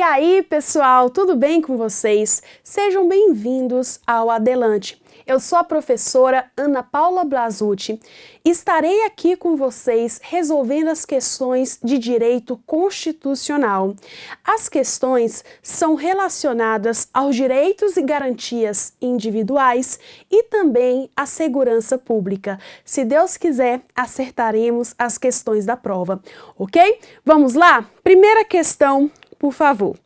aí, pessoal, tudo bem com vocês? Sejam bem-vindos ao Adelante. Eu sou a professora Ana Paula Blasucci. Estarei aqui com vocês resolvendo as questões de direito constitucional. As questões são relacionadas aos direitos e garantias individuais e também à segurança pública. Se Deus quiser, acertaremos as questões da prova, ok? Vamos lá? Primeira questão, por favor.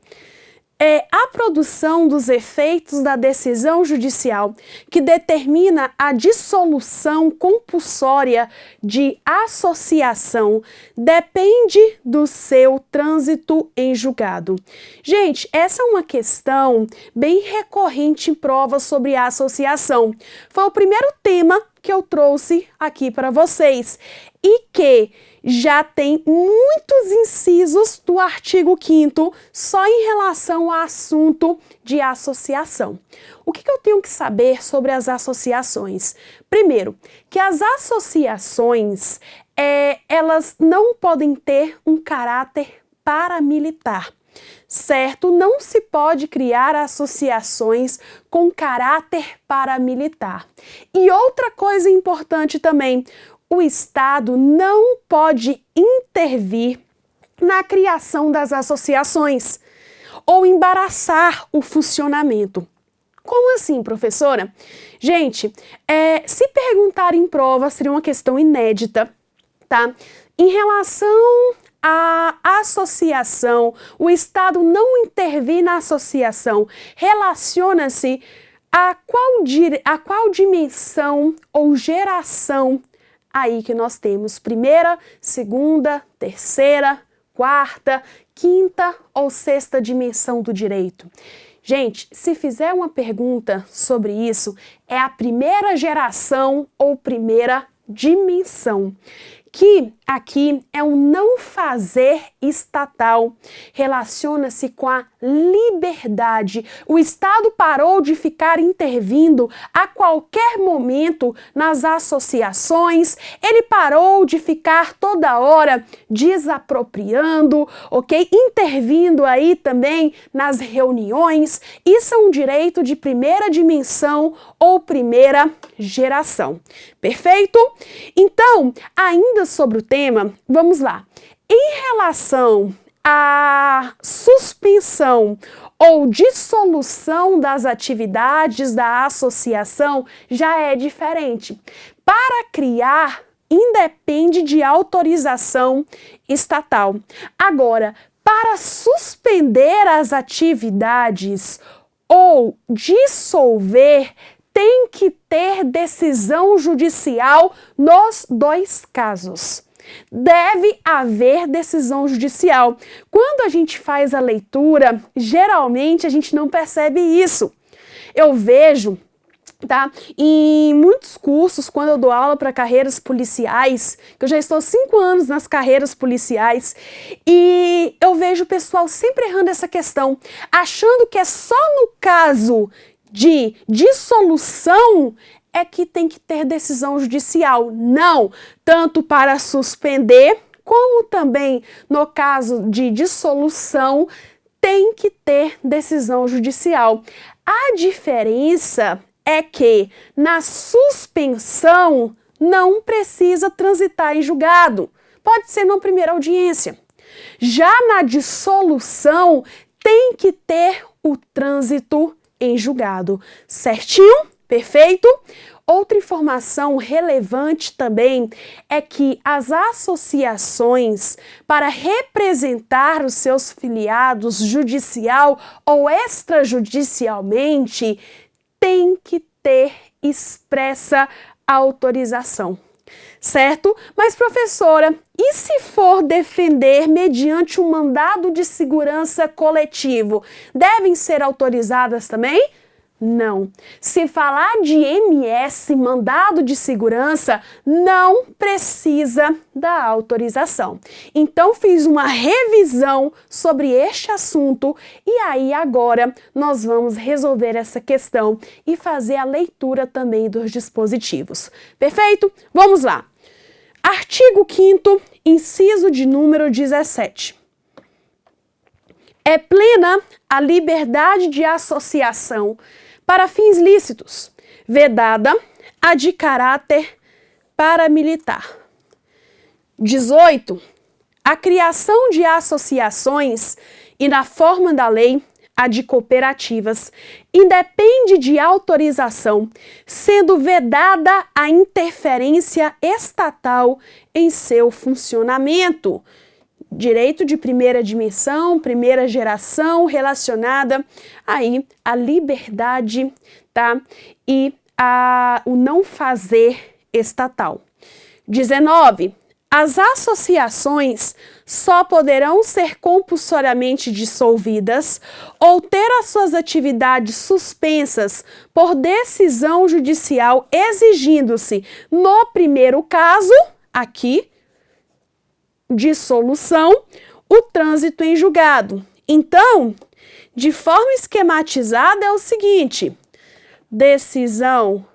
A produção dos efeitos da decisão judicial que determina a dissolução compulsória de associação depende do seu trânsito em julgado. Gente, essa é uma questão bem recorrente em provas sobre associação. Foi o primeiro tema que eu trouxe aqui para vocês e que já tem muitos incisos do artigo 5º só em relação ao assunto de associação. O que eu tenho que saber sobre as associações? Primeiro, que as associações, elas não podem ter um caráter paramilitar. Certo? Não se pode criar associações com caráter paramilitar. E outra coisa importante também, o Estado não pode intervir na criação das associações ou embaraçar o funcionamento. Como assim, professora? Gente, se perguntar em prova seria uma questão inédita, tá? Em relação à associação, o Estado não intervir na associação, relaciona-se a qual dimensão ou geração aí que nós temos primeira, segunda, terceira, quarta, quinta ou sexta dimensão do direito. Gente, se fizer uma pergunta sobre isso, é a primeira geração ou primeira dimensão, que aqui é um não fazer estatal, relaciona-se com a liberdade. O Estado parou de ficar intervindo a qualquer momento nas associações, ele parou de ficar toda hora desapropriando, ok? Intervindo aí também nas reuniões. Isso é um direito de primeira dimensão ou primeira geração. Perfeito? Então, ainda sobre o tema, vamos lá. Em relação à suspensão ou dissolução das atividades da associação, já é diferente. Para criar, independe de autorização estatal. Agora, para suspender as atividades ou dissolver, tem que ter decisão judicial nos dois casos. Deve haver decisão judicial. Quando a gente faz a leitura, geralmente a gente não percebe isso. Eu vejo, tá? Em muitos cursos, quando eu dou aula para carreiras policiais, que eu já estou há 5 anos nas carreiras policiais, e eu vejo o pessoal sempre errando essa questão, achando que é só no caso de dissolução é que tem que ter decisão judicial. Não, tanto para suspender, como também no caso de dissolução, tem que ter decisão judicial. A diferença é que na suspensão não precisa transitar em julgado. Pode ser na primeira audiência. Já na dissolução, tem que ter o trânsito em julgado. Certinho? Perfeito? Outra informação relevante também é que as associações, para representar os seus filiados judicial ou extrajudicialmente, tem que ter expressa autorização. Certo? Mas, professora, e se for defender mediante um mandado de segurança coletivo, devem ser autorizadas também? Não. Se falar de MS, mandado de segurança, não precisa da autorização. Então, fiz uma revisão sobre este assunto e aí agora nós vamos resolver essa questão e fazer a leitura também dos dispositivos. Perfeito? Vamos lá. Artigo 5º, inciso de número 17. É plena a liberdade de associação para fins lícitos, vedada a de caráter paramilitar. 18. A criação de associações e, na forma da lei, a de cooperativas, independe de autorização, sendo vedada a interferência estatal em seu funcionamento. Direito de primeira dimensão, primeira geração, relacionada aí à liberdade, tá? E o não fazer estatal. 19. As associações só poderão ser compulsoriamente dissolvidas ou ter as suas atividades suspensas por decisão judicial, exigindo-se, no primeiro caso, aqui, dissolução, o trânsito em julgado. Então, de forma esquematizada, é o seguinte: decisão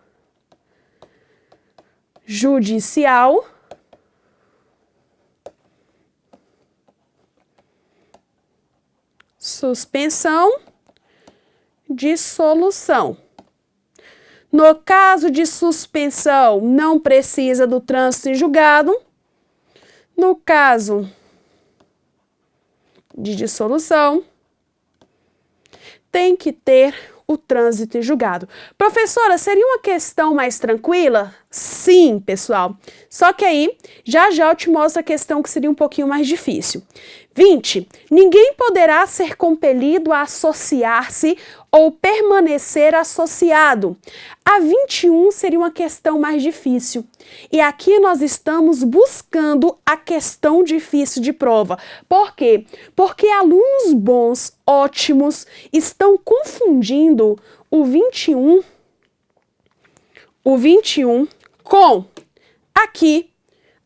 judicial, suspensão, dissolução. No caso de suspensão, não precisa do trânsito em julgado. No caso de dissolução, tem que ter o trânsito em julgado. Professora, seria uma questão mais tranquila? Sim, pessoal. Só que aí, já já eu te mostro a questão que seria um pouquinho mais difícil. 20. Ninguém poderá ser compelido a associar-se ou permanecer associado. A 21 seria uma questão mais difícil. E aqui nós estamos buscando a questão difícil de prova. Por quê? Porque alunos bons, ótimos, estão confundindo o 21 com aqui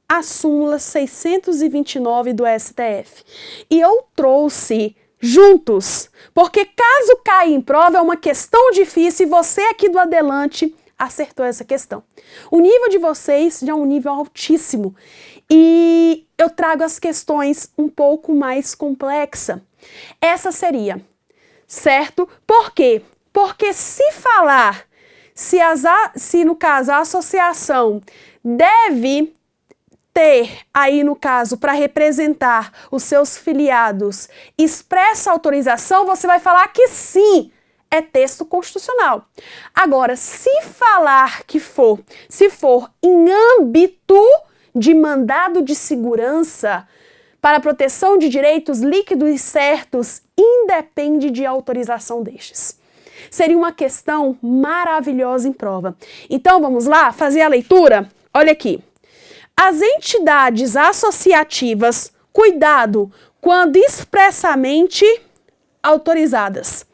a súmula 629 do STF. E eu trouxe juntos, porque caso caia em prova é uma questão difícil e você aqui do Adelante acertou essa questão. O nível de vocês já é um nível altíssimo e eu trago as questões um pouco mais complexa. Essa seria, certo? Por quê? Porque se falar, se no caso a associação deve ter aí no caso para representar os seus filiados expressa autorização, você vai falar que sim, é texto constitucional. Agora, se for em âmbito de mandado de segurança para proteção de direitos líquidos e certos, independe de autorização destes. Seria uma questão maravilhosa em prova. Então, vamos lá fazer a leitura? Olha aqui. As entidades associativas, cuidado, quando expressamente autorizadas,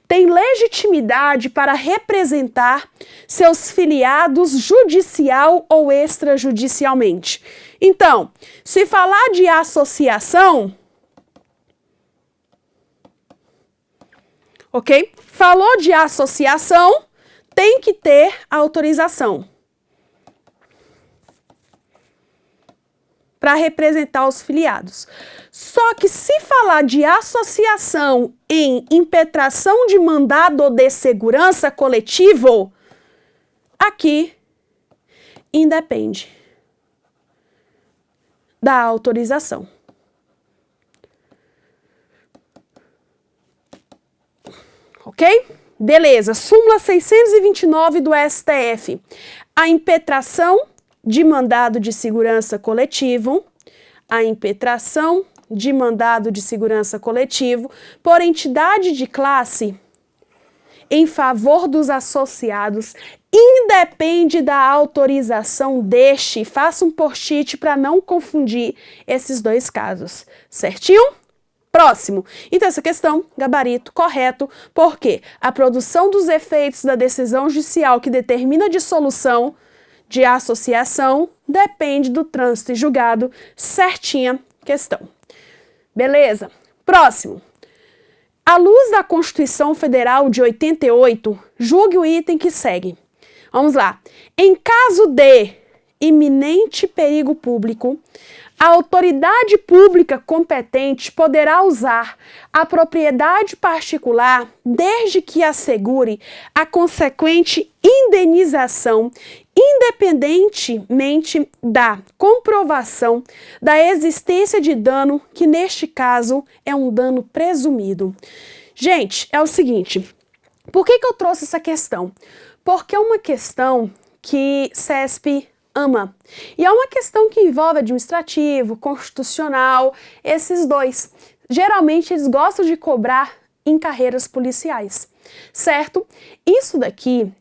têm legitimidade para representar seus filiados judicial ou extrajudicialmente. Então, se falar de associação, ok? Falou de associação, tem que ter autorização para representar os filiados. Só que se falar de associação em impetração de mandado de segurança coletivo, aqui independe da autorização. Ok? Beleza. Súmula 629 do STF. A impetração de mandado de segurança coletivo, a impetração de mandado de segurança coletivo por entidade de classe em favor dos associados independe da autorização deste. Faça um post-it para não confundir esses dois casos. Certinho? Próximo. Então, essa questão, gabarito correto, porque a produção dos efeitos da decisão judicial que determina a dissolução de associação depende do trânsito em julgado. Certinha questão. Beleza? Próximo. À luz da Constituição Federal de 88, julgue o item que segue. Vamos lá. Em caso de iminente perigo público, a autoridade pública competente poderá usar a propriedade particular desde que assegure a consequente indenização, independentemente da comprovação da existência de dano, que neste caso é um dano presumido. Gente, é o seguinte, por que eu trouxe essa questão? Porque é uma questão que CESP ama. E é uma questão que envolve administrativo, constitucional, esses dois. Geralmente eles gostam de cobrar em carreiras policiais, certo? Isso daqui,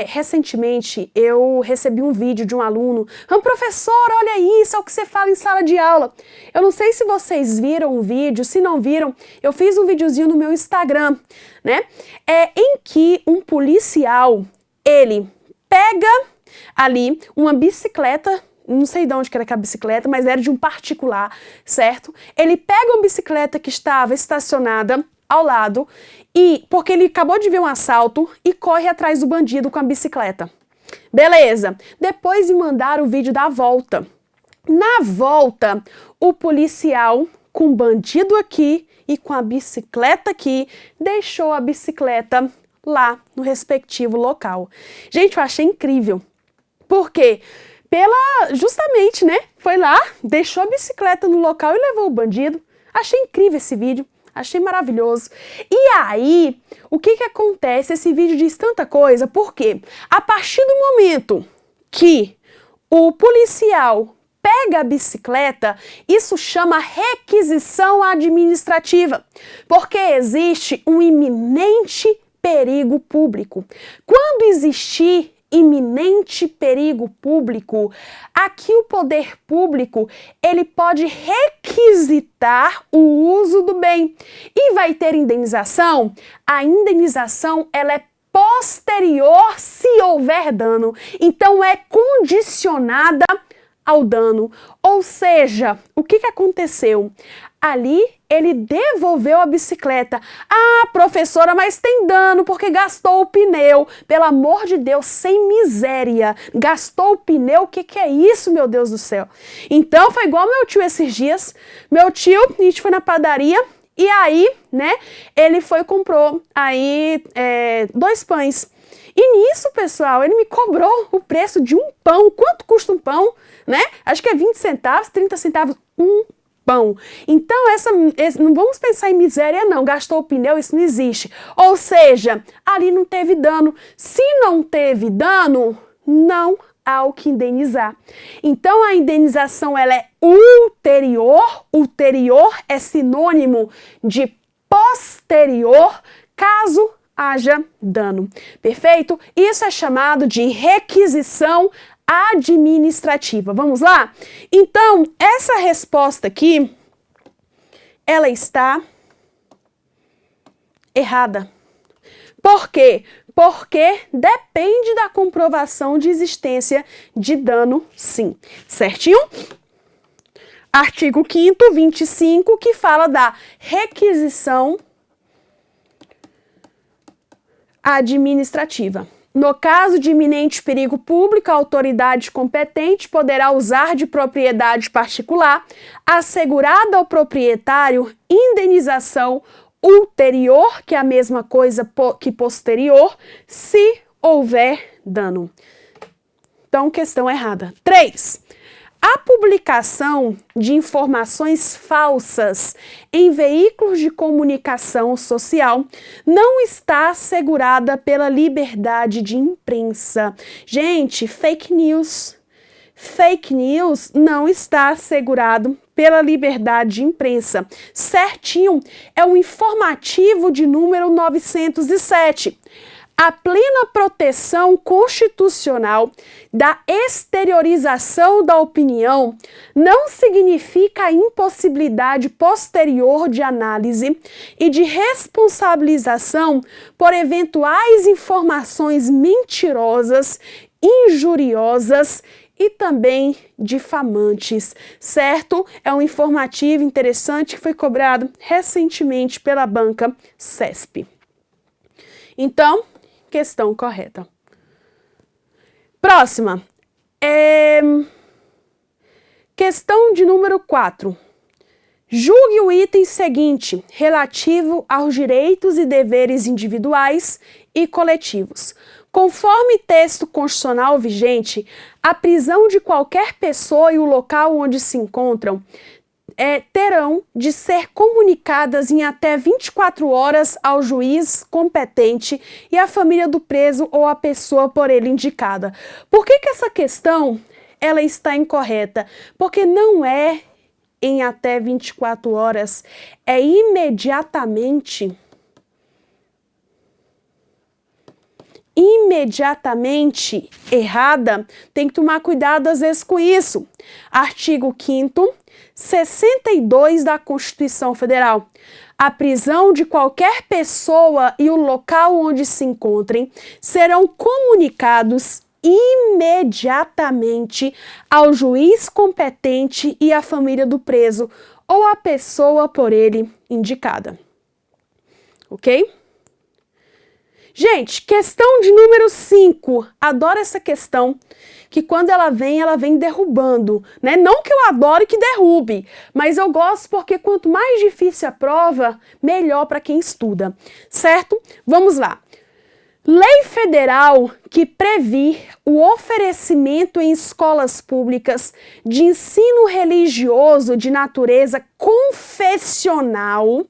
recentemente eu recebi um vídeo de um aluno, professor, olha isso, é o que você fala em sala de aula. Eu não sei se vocês viram o vídeo, se não viram, eu fiz um videozinho no meu Instagram, né? Em que um policial, ele pega ali uma bicicleta, não sei de onde que era aquela bicicleta, mas era de um particular, certo? Ele pega uma bicicleta que estava estacionada ao lado, e porque ele acabou de ver um assalto, e corre atrás do bandido com a bicicleta. Beleza. Depois de mandar o vídeo da volta. Na volta, o policial, com o bandido aqui e com a bicicleta aqui, deixou a bicicleta lá no respectivo local. Gente, eu achei incrível. Por quê? Justamente, né? Foi lá, deixou a bicicleta no local e levou o bandido. Achei incrível esse vídeo. Achei maravilhoso. E aí, o que acontece? Esse vídeo diz tanta coisa, porque a partir do momento que o policial pega a bicicleta, isso chama requisição administrativa, porque existe um iminente perigo público. Quando existir iminente perigo público, aqui o poder público, ele pode requisitar o uso do bem e vai ter indenização. A indenização, ela é posterior se houver dano, então é condicionada ao dano. Ou seja, o que aconteceu? Ali, ele devolveu a bicicleta. Ah, professora, mas tem dano porque gastou o pneu. Pelo amor de Deus, sem miséria. Gastou o pneu? O que é isso, meu Deus do céu? Então, foi igual meu tio esses dias. Meu tio, a gente foi na padaria e aí, né, ele foi e comprou aí 2 pães. E nisso, pessoal, ele me cobrou o preço de um pão. Quanto custa um pão, né? Acho que é 20 centavos, 30 centavos, um pão. Então, não vamos pensar em miséria, não. Gastou o pneu, isso não existe. Ou seja, ali não teve dano. Se não teve dano, não há o que indenizar. Então, a indenização, ela é ulterior. Ulterior é sinônimo de posterior, caso haja dano. Perfeito? Isso é chamado de requisição administrativa. Vamos lá? Então, essa resposta aqui, ela está errada. Por quê? Porque depende da comprovação de existência de dano, sim. Certinho? Artigo 5º, 25, que fala da requisição administrativa. No caso de iminente perigo público, a autoridade competente poderá usar de propriedade particular, assegurada ao proprietário, indenização ulterior, que é a mesma coisa que posterior, se houver dano. Então, questão errada. 3. A publicação de informações falsas em veículos de comunicação social não está assegurada pela liberdade de imprensa. Gente, fake news não está assegurado pela liberdade de imprensa. Certinho, é o informativo de número 907. A plena proteção constitucional da exteriorização da opinião não significa a impossibilidade posterior de análise e de responsabilização por eventuais informações mentirosas, injuriosas e também difamantes, certo? É um informativo interessante que foi cobrado recentemente pela banca CESP. Então, questão correta. Próxima. Questão de número 4. Julgue o item seguinte, relativo aos direitos e deveres individuais e coletivos. Conforme texto constitucional vigente, a prisão de qualquer pessoa e o local onde se encontram terão de ser comunicadas em até 24 horas ao juiz competente e à família do preso ou à pessoa por ele indicada. Por que essa questão ela está incorreta? Porque não é em até 24 horas, é imediatamente errada. Tem que tomar cuidado às vezes com isso. Artigo 5º, 62 da Constituição Federal. A prisão de qualquer pessoa e o local onde se encontrem serão comunicados imediatamente ao juiz competente e à família do preso ou à pessoa por ele indicada. Ok? Gente, questão de número 5. Adoro essa questão, que quando ela vem derrubando, né? Não que eu adore que derrube, mas eu gosto porque quanto mais difícil a prova, melhor para quem estuda, certo? Vamos lá. Lei federal que prevê o oferecimento em escolas públicas de ensino religioso de natureza confessional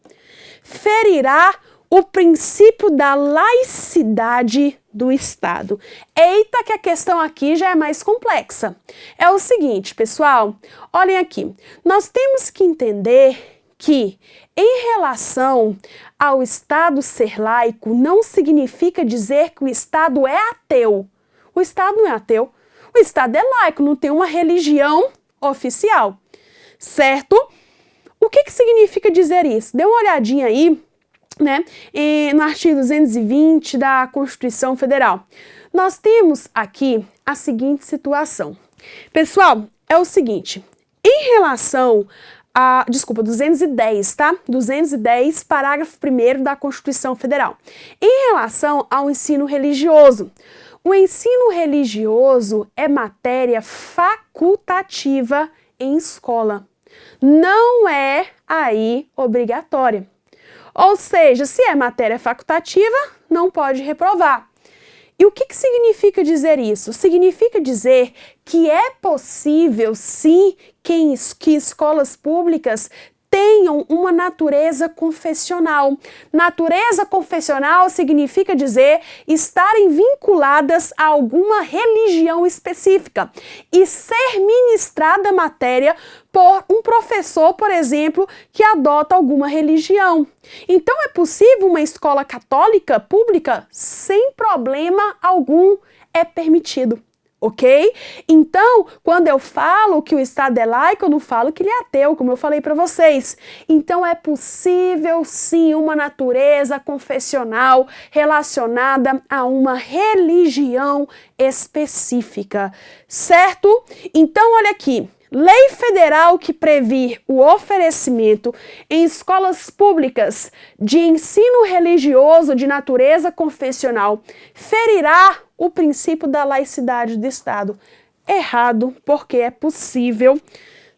ferirá o princípio da laicidade do Estado. Eita, que a questão aqui já é mais complexa. É o seguinte, pessoal, olhem aqui. Nós temos que entender que, em relação ao Estado ser laico, não significa dizer que o Estado é ateu. O Estado não é ateu. O Estado é laico, não tem uma religião oficial, certo? O que significa dizer isso? Dê uma olhadinha aí, né, no artigo 220 da Constituição Federal. Nós temos aqui a seguinte situação. Pessoal, é o seguinte, em relação a, 210, tá? 210, parágrafo 1º da Constituição Federal. Em relação ao ensino religioso, o ensino religioso é matéria facultativa em escola. Não é aí obrigatória. Ou seja, se é matéria facultativa, não pode reprovar. E o que significa dizer isso? Significa dizer que é possível, sim, que escolas públicas tenham uma natureza confessional. Natureza confessional significa dizer estarem vinculadas a alguma religião específica e ser ministrada matéria por um professor, por exemplo, que adota alguma religião. Então é possível uma escola católica pública sem problema algum, é permitido. Ok? Então, quando eu falo que o Estado é laico, eu não falo que ele é ateu, como eu falei para vocês. Então, é possível, sim, uma natureza confessional relacionada a uma religião específica, certo? Então, olha aqui. Lei federal que prevê o oferecimento em escolas públicas de ensino religioso de natureza confessional ferirá o princípio da laicidade do Estado. Errado, porque é possível,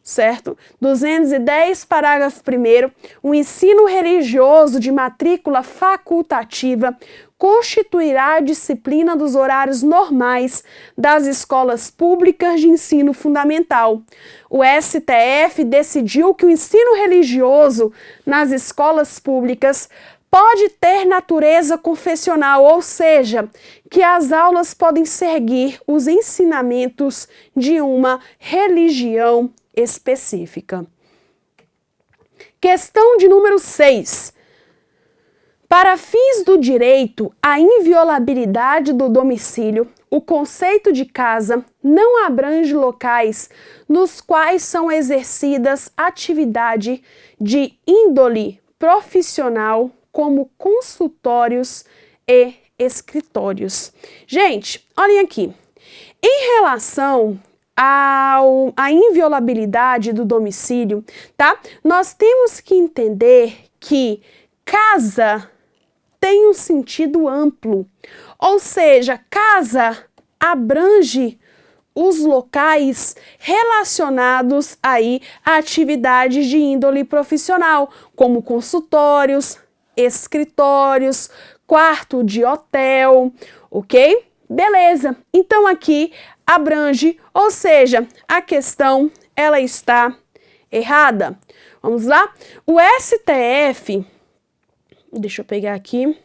certo? 210, parágrafo 1º, o ensino religioso de matrícula facultativa constituirá a disciplina dos horários normais das escolas públicas de ensino fundamental. O STF decidiu que o ensino religioso nas escolas públicas pode ter natureza confessional, ou seja, que as aulas podem seguir os ensinamentos de uma religião específica. Questão de número 6. Para fins do direito à inviolabilidade do domicílio, o conceito de casa não abrange locais nos quais são exercidas atividade de índole profissional, como consultórios e escritórios. Gente, olhem aqui. Em relação à inviolabilidade do domicílio, tá? Nós temos que entender que casa tem um sentido amplo, ou seja, casa abrange os locais relacionados aí a atividades de índole profissional, como consultórios, escritórios, quarto de hotel, ok? Beleza, então aqui abrange, ou seja, a questão ela está errada. Vamos lá? O STF, deixa eu pegar aqui.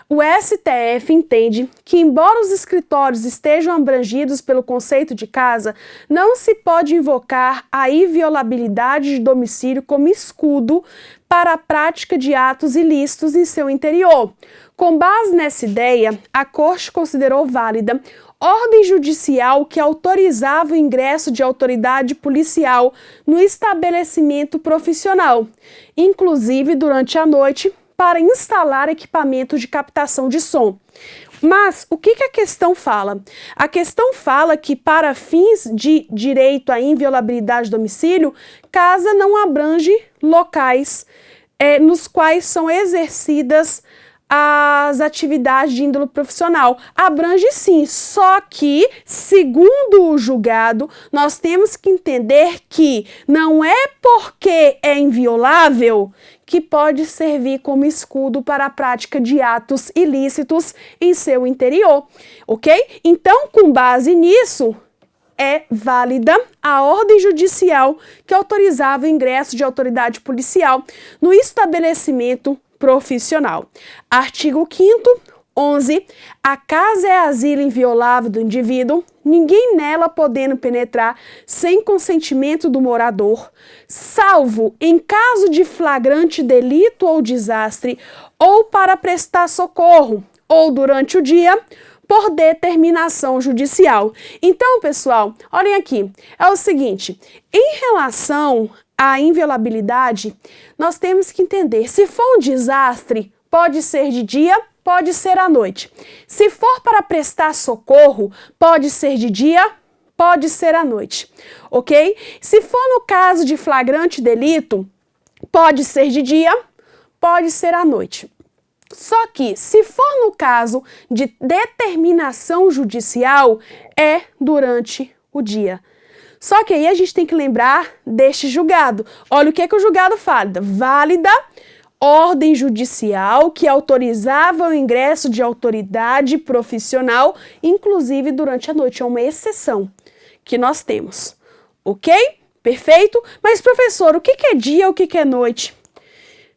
O STF entende que, embora os escritórios estejam abrangidos pelo conceito de casa, não se pode invocar a inviolabilidade de domicílio como escudo para a prática de atos ilícitos em seu interior. Com base nessa ideia, a Corte considerou válida ordem judicial que autorizava o ingresso de autoridade policial no estabelecimento profissional, inclusive durante a noite, para instalar equipamentos de captação de som. Mas o que a questão fala? A questão fala que, para fins de direito à inviolabilidade de domicílio, casa não abrange locais nos quais são exercidas as atividades de índole profissional. Abrange sim, só que, segundo o julgado, nós temos que entender que não é porque é inviolável que pode servir como escudo para a prática de atos ilícitos em seu interior, ok? Então, com base nisso, é válida a ordem judicial que autorizava o ingresso de autoridade policial no estabelecimento profissional. Artigo 5º, 11. A casa é asilo inviolável do indivíduo, ninguém nela podendo penetrar sem consentimento do morador, salvo em caso de flagrante delito ou desastre, ou para prestar socorro, ou durante o dia, por determinação judicial. Então, pessoal, olhem aqui, é o seguinte, em relação à inviolabilidade, nós temos que entender, se for um desastre, pode ser de dia, pode ser à noite. Se for para prestar socorro, pode ser de dia, pode ser à noite, ok? Se for no caso de flagrante delito, pode ser de dia, pode ser à noite. Só que, se for no caso de determinação judicial, é durante o dia. Só que aí a gente tem que lembrar deste julgado. Olha o que o julgado fala. Válida ordem judicial que autorizava o ingresso de autoridade profissional, inclusive durante a noite. É uma exceção que nós temos. Ok? Perfeito? Mas, professor, o que é dia, o que é noite?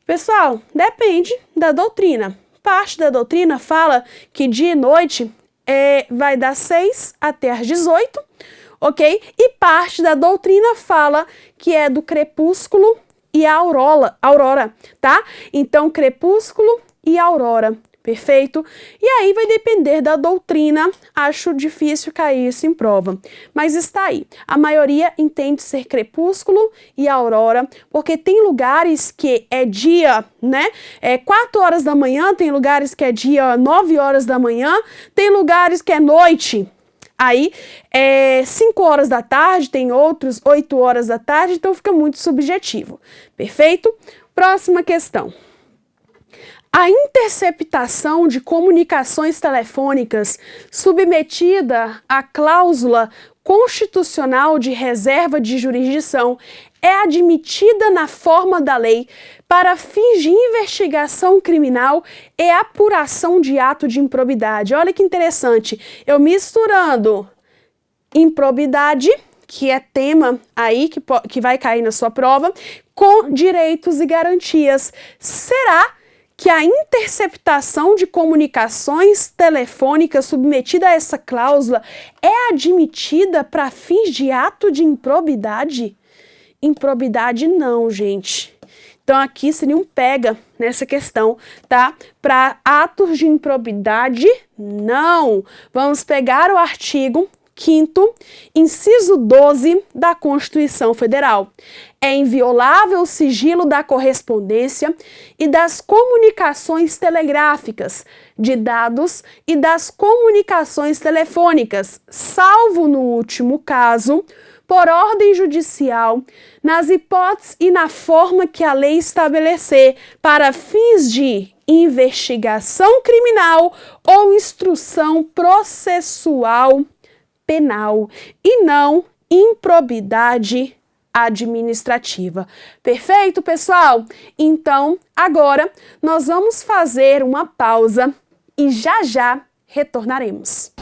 Pessoal, depende da doutrina. Parte da doutrina fala que dia e noite vai das 6 até às 18, ok? E parte da doutrina fala que é do crepúsculo e a aurora, tá? Então, crepúsculo e aurora, perfeito? E aí vai depender da doutrina, acho difícil cair isso em prova, mas está aí. A maioria entende ser crepúsculo e aurora, porque tem lugares que é dia, né? 4 horas da manhã, tem lugares que é dia 9 horas da manhã, tem lugares que é noite. Aí, 5 horas da tarde, tem outros 8 horas da tarde, então fica muito subjetivo. Perfeito? Próxima questão. A interceptação de comunicações telefônicas submetida à cláusula constitucional de reserva de jurisdição é admitida na forma da lei para fins de investigação criminal e apuração de ato de improbidade. Olha que interessante, eu misturando improbidade, que é tema aí que vai cair na sua prova, com direitos e garantias. Será que a interceptação de comunicações telefônicas submetida a essa cláusula é admitida para fins de ato de improbidade? Improbidade não, gente. Então aqui seria um pega nessa questão, tá? Para atos de improbidade, não. Vamos pegar o artigo 5º, inciso 12 da Constituição Federal. É inviolável o sigilo da correspondência e das comunicações telegráficas, de dados e das comunicações telefônicas, salvo no último caso, por ordem judicial, nas hipóteses e na forma que a lei estabelecer, para fins de investigação criminal ou instrução processual penal e não improbidade administrativa. Perfeito, pessoal? Então, agora nós vamos fazer uma pausa e já já retornaremos.